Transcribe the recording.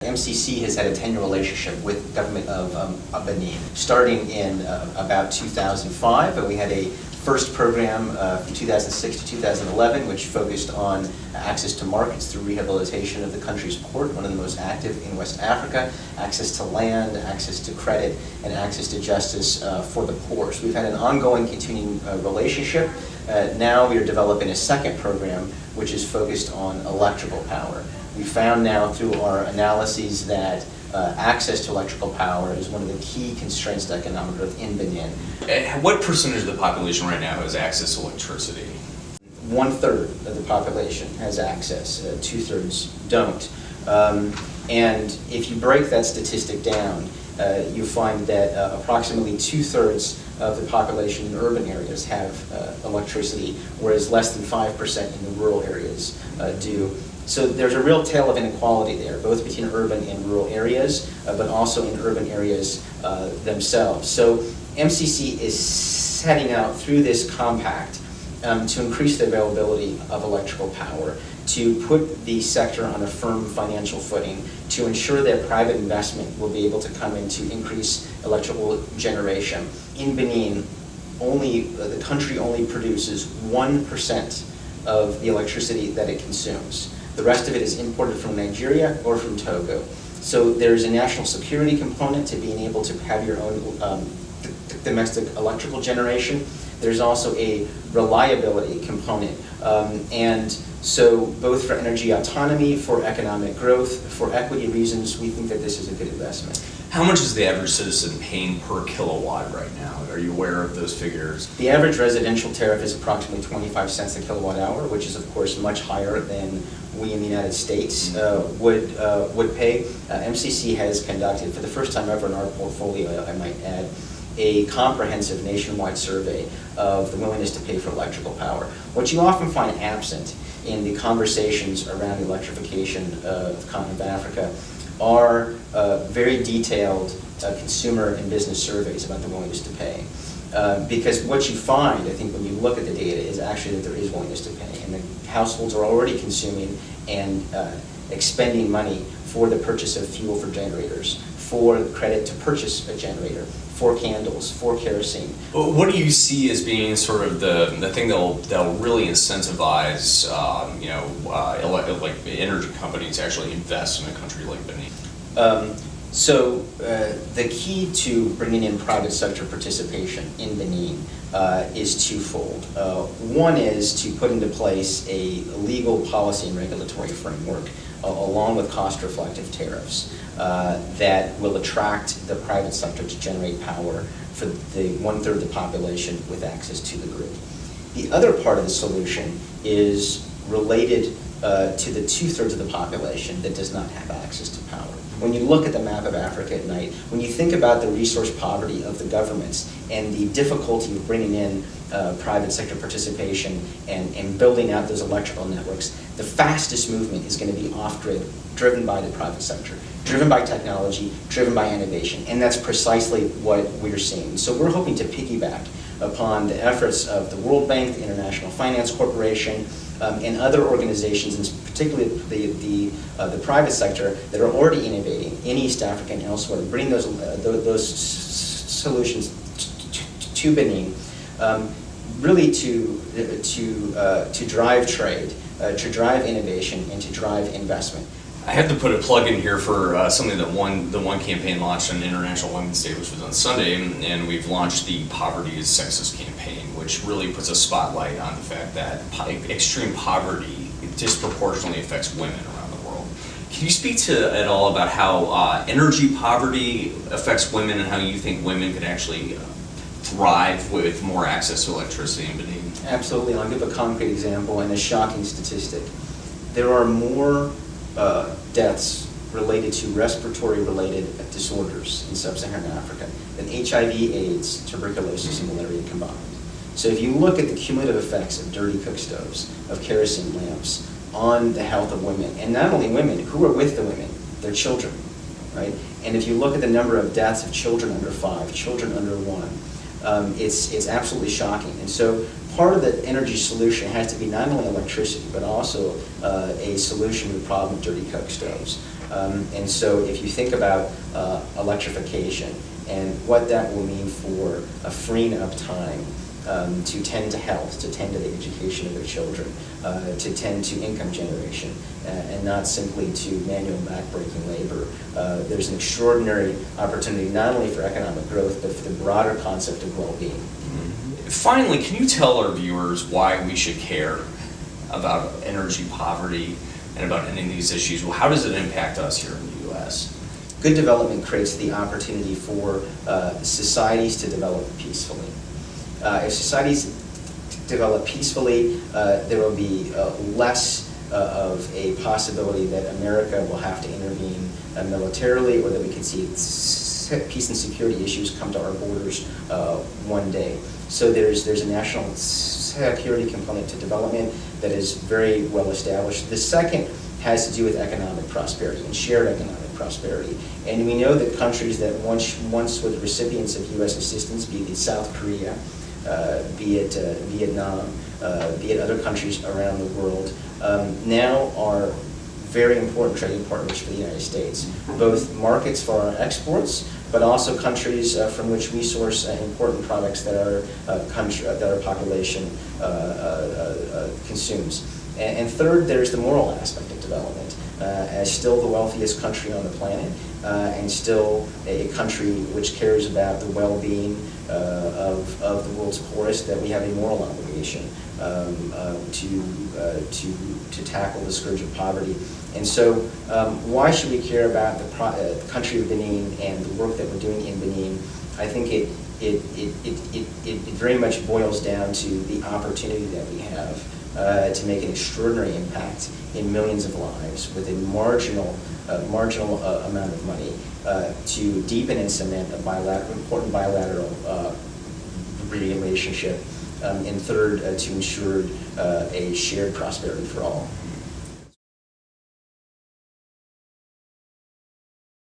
MCC has had a 10-year relationship with the government of Benin, starting in about 2005. We had a first program from 2006 to 2011, which focused on access to markets through rehabilitation of the country's port, one of the most active in West Africa, access to land, access to credit, and access to justice for the poor. So we've had an ongoing, continuing relationship. Now we are developing a second program, which is focused on electrical power. We found now through our analyses that access to electrical power is one of the key constraints to economic growth in Benin. What percentage of the population right now has access to electricity? 1/3 of the population has access, 2/3 don't. And if you break that statistic down, you find that approximately 2/3 of the population in urban areas have electricity, whereas less than 5% in the rural areas do. So there's a real tale of inequality there, both between urban and rural areas, but also in urban areas themselves. So MCC is setting out through this compact to increase the availability of electrical power, to put the sector on a firm financial footing, to ensure that private investment will be able to come in to increase electrical generation. In Benin, the country only produces 1% of the electricity that it consumes. The rest of it is imported from Nigeria or from Togo. So there's a national security component to being able to have your own domestic electrical generation. There's also a reliability component. And so both for energy autonomy, for economic growth, for equity reasons, we think that this is a good investment. How much is the average citizen paying per kilowatt right now? Are you aware of those figures? The average residential tariff is approximately 25 cents a kilowatt hour, which is of course much higher than we in the United States would pay. MCC has conducted, for the first time ever in our portfolio, I might add, a comprehensive nationwide survey of the willingness to pay for electrical power. What you often find absent in the conversations around electrification of the continent of Africa are very detailed consumer and business surveys about the willingness to pay. Because what you find, I think, when you look at the data is actually that there is willingness to pay, and the households are already consuming and expending money for the purchase of fuel for generators, for credit to purchase a generator, for candles, for kerosene. What do you see as being sort of the thing that'll really incentivize like energy companies to actually invest in a country like Benin? So the key to bringing in private sector participation in Benin is twofold. One is to put into place a legal policy and regulatory framework along with cost-reflective tariffs that will attract the private sector to generate power for the 1/3 of the population with access to the grid. The other part of the solution is related to the 2/3 of the population that does not have access to power. When you look at the map of Africa at night, when you think about the resource poverty of the governments and the difficulty of bringing in private sector participation and building out those electrical networks, the fastest movement is going to be off-grid, driven by the private sector, driven by technology, driven by innovation, and that's precisely what we're seeing. So we're hoping to piggyback upon the efforts of the World Bank, the International Finance Corporation, and other organizations, and particularly the private sector that are already innovating in East Africa and elsewhere, bring those solutions to Benin, really to drive trade, to drive innovation, and to drive investment. I have to put a plug in here for something that the One campaign launched on International Women's Day, which was on Sunday, and we've launched the Poverty is Sexist campaign, which really puts a spotlight on the fact that extreme poverty disproportionately affects women around the world. Can you speak to at all about how energy poverty affects women and how you think women could actually thrive with more access to electricity in Benin? Absolutely. I'll give a concrete example and a shocking statistic. There are more deaths related to respiratory-related disorders in sub-Saharan Africa than HIV, AIDS, tuberculosis, and malaria combined. So if you look at the cumulative effects of dirty cook stoves, of kerosene lamps, on the health of women, and not only women, who are with the women, their children, right? And if you look at the number of deaths of children under 5, children under 1, it's absolutely shocking. And so part of the energy solution has to be not only electricity, but also a solution to the problem of dirty coke stoves. And so if you think about electrification and what that will mean for freeing up time to tend to health, to tend to the education of their children, to tend to income generation, and not simply to manual backbreaking labor. There's an extraordinary opportunity not only for economic growth, but for the broader concept of well-being. Finally, can you tell our viewers why we should care about energy poverty and about ending these issues? Well, how does it impact us here in the U.S.? Good development creates the opportunity for societies to develop peacefully. If societies develop peacefully, there will be less of a possibility that America will have to intervene militarily, or that we could see peace and security issues come to our borders one day. So there's a national security component to development that is very well established. The second has to do with economic prosperity and shared economic prosperity. And we know that countries that once were the recipients of U.S. assistance, be it South Korea, be it Vietnam, be it other countries around the world, now are very important trading partners for the United States. Both markets for our exports, but also countries from which we source important products that our population consumes. And third, there's the moral aspect of development. As still the wealthiest country on the planet, and still a country which cares about the well-being of the world's poorest, that we have a moral obligation to tackle the scourge of poverty. And so why should we care about the country of Benin and the work that we're doing in Benin? I think it very much boils down to the opportunity that we have to make an extraordinary impact in millions of lives with a marginal amount of money to deepen and cement a important bilateral relationship, and third, to ensure a shared prosperity for all.